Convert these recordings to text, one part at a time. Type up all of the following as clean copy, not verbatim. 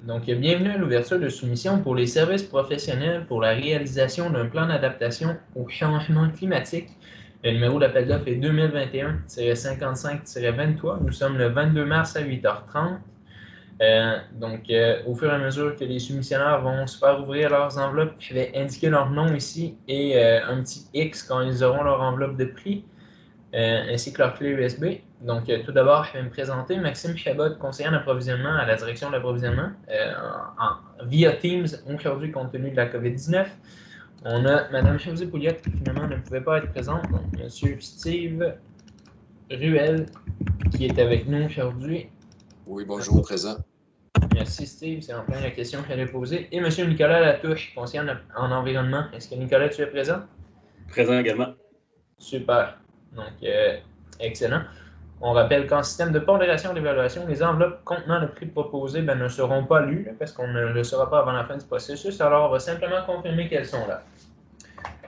Donc, bienvenue à l'ouverture de soumission pour les services professionnels pour la réalisation d'un plan d'adaptation au changement climatique. Le numéro d'appel d'offres est 2021-55-23. Nous sommes le 22 mars à 8h30. Au fur et à mesure que les soumissionnaires vont se faire ouvrir leurs enveloppes, je vais indiquer leur nom ici et un petit X quand ils auront leur enveloppe de prix. Ainsi que leur clé USB. Donc, tout d'abord, je vais me présenter. Maxime Chabot, conseiller en approvisionnement à la direction de l'approvisionnement via Teams aujourd'hui compte tenu de la COVID-19. On a Mme Josée Pouliot qui finalement ne pouvait pas être présente. Donc, M. Steve Ruel qui est avec nous aujourd'hui. Oui, bonjour, présent. Merci Steve, c'est en plein la question que j'allais poser. Et M. Nicolas Latouche, conseiller en environnement. Est-ce que Nicolas, tu es présent? Présent également. Super. Donc, excellent. On rappelle qu'en système de pondération d'évaluation, les enveloppes contenant le prix proposé ne seront pas lues parce qu'on ne le saura pas avant la fin du processus. Alors, on va simplement confirmer qu'elles sont là.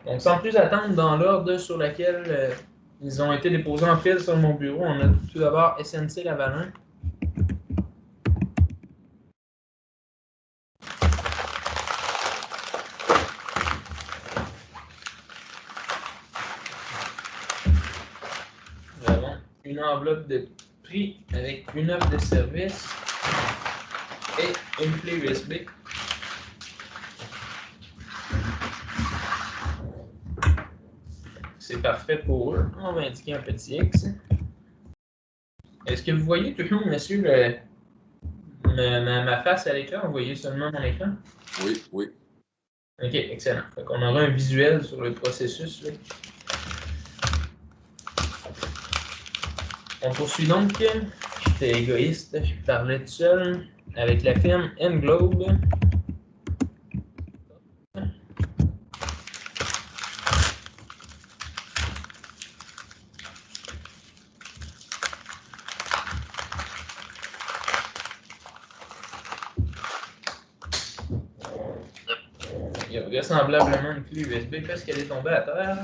Donc, sans plus attendre, dans l'ordre sur lequel ils ont été déposés en file sur mon bureau, on a tout d'abord SNC Lavalin. Nous avons une enveloppe de prix avec une offre de service et une clé USB. C'est parfait pour eux. On va indiquer un petit X. Est-ce que vous voyez toujours, monsieur, ma face à l'écran? Vous voyez seulement mon écran? Oui, oui. OK, excellent. On aura un visuel sur le processus. Là. On poursuit donc. J'étais égoïste, je parlais tout seul avec la firme Englobe. Il y a vraisemblablement une clé USB parce qu'elle est tombée à terre.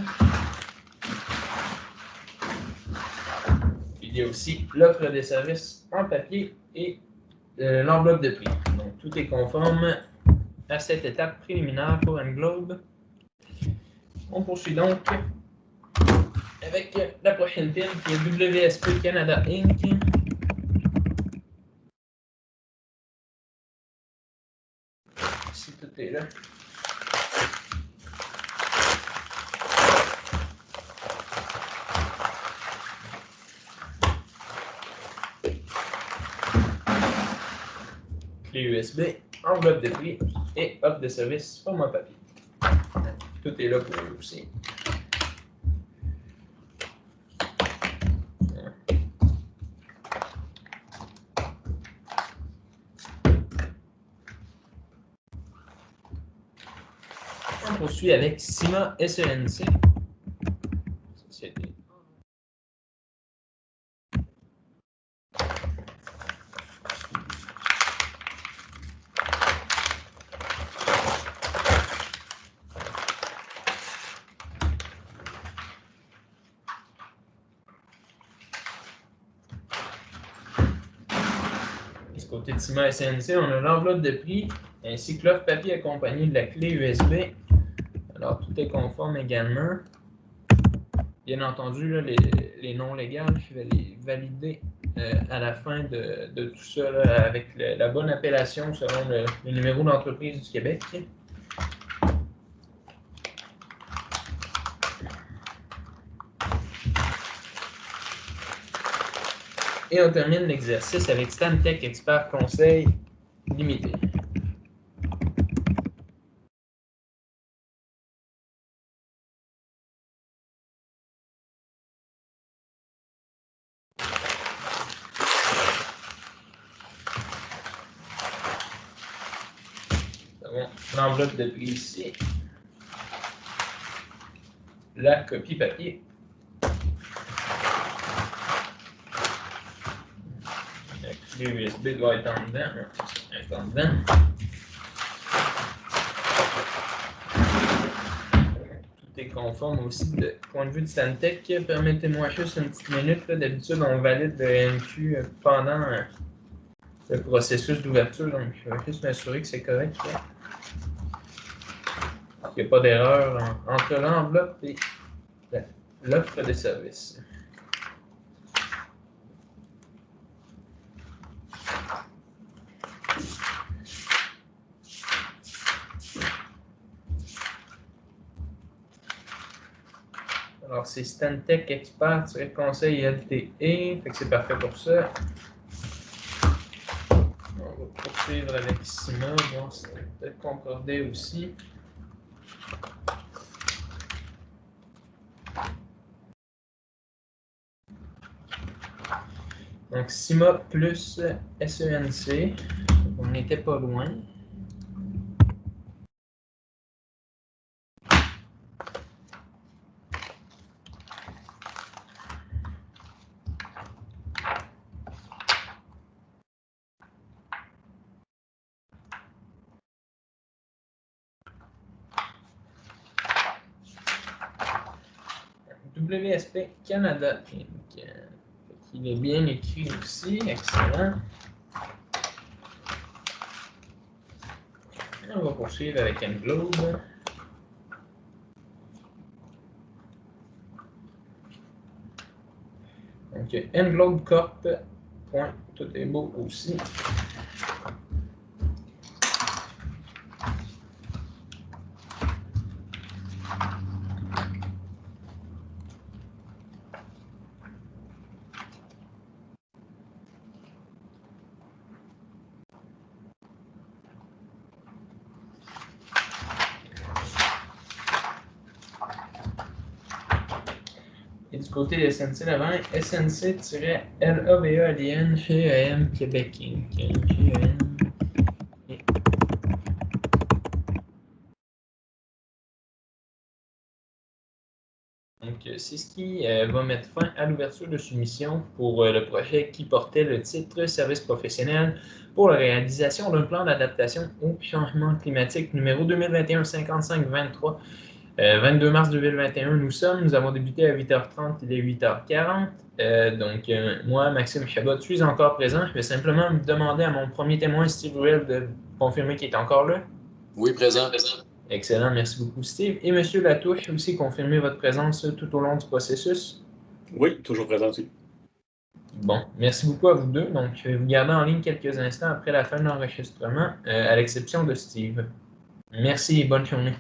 Il y a aussi l'offre des services en papier et l'enveloppe de prix. Donc, tout est conforme à cette étape préliminaire pour Englobe. On poursuit donc avec la prochaine firme qui est WSP Canada Inc. Si tout est là. Clé USB, enveloppe de prix et offre de service format papier. Tout est là pour eux aussi. On poursuit avec Sima SENC. Société. Du côté de Sima SNC, on a l'enveloppe de prix ainsi que l'offre papier accompagnée de la clé USB. Alors, tout est conforme également. Bien entendu, là, les noms légaux, je vais les valider à la fin de tout ça là, avec la bonne appellation selon le numéro d'entreprise du Québec. Et on termine l'exercice avec Stantec Expert Conseil Limité. L'enveloppe de prix ici. La copie papier. La clé USB doit être en dedans. Elle est en dedans. Tout est conforme aussi de point de vue de Stantec. Permettez-moi juste une petite minute. D'habitude, on valide le MQ pendant le processus d'ouverture. Donc, je vais juste m'assurer que c'est correct. Qu'il n'y a pas d'erreur entre l'enveloppe et l'offre de service. Alors, c'est Stantec Expert-Conseil LTE, fait que c'est parfait pour ça. On va poursuivre avec Sima, voir si c'est peut-être concordé aussi. Donc, Sima plus SENC, on n'était pas loin. WSP Canada Inc. Il est bien écrit aussi, excellent. On va poursuivre avec Englobe. Donc, Englobe Corp. Point, tout est beau aussi. Et du côté de SNC Lavalin, SNC-LAVEADN GEM Québec Inc. GEM. Donc, c'est ce qui va mettre fin à l'ouverture de soumission pour le projet qui portait le titre Service professionnel pour la réalisation d'un plan d'adaptation au changement climatique numéro 2021-55-23. 22 mars 2021, nous avons débuté à 8h30, il est 8h40. Donc, moi, Maxime Chabot, je suis encore présent. Je vais simplement me demander à mon premier témoin, Steve Ruel, de confirmer qu'il est encore là. Oui, présent. Excellent, merci beaucoup, Steve. Et M. Latouche, aussi confirmer votre présence tout au long du processus. Oui, toujours présent aussi. Bon, merci beaucoup à vous deux. Donc, je vais vous garder en ligne quelques instants après la fin de l'enregistrement, à l'exception de Steve. Merci et bonne journée.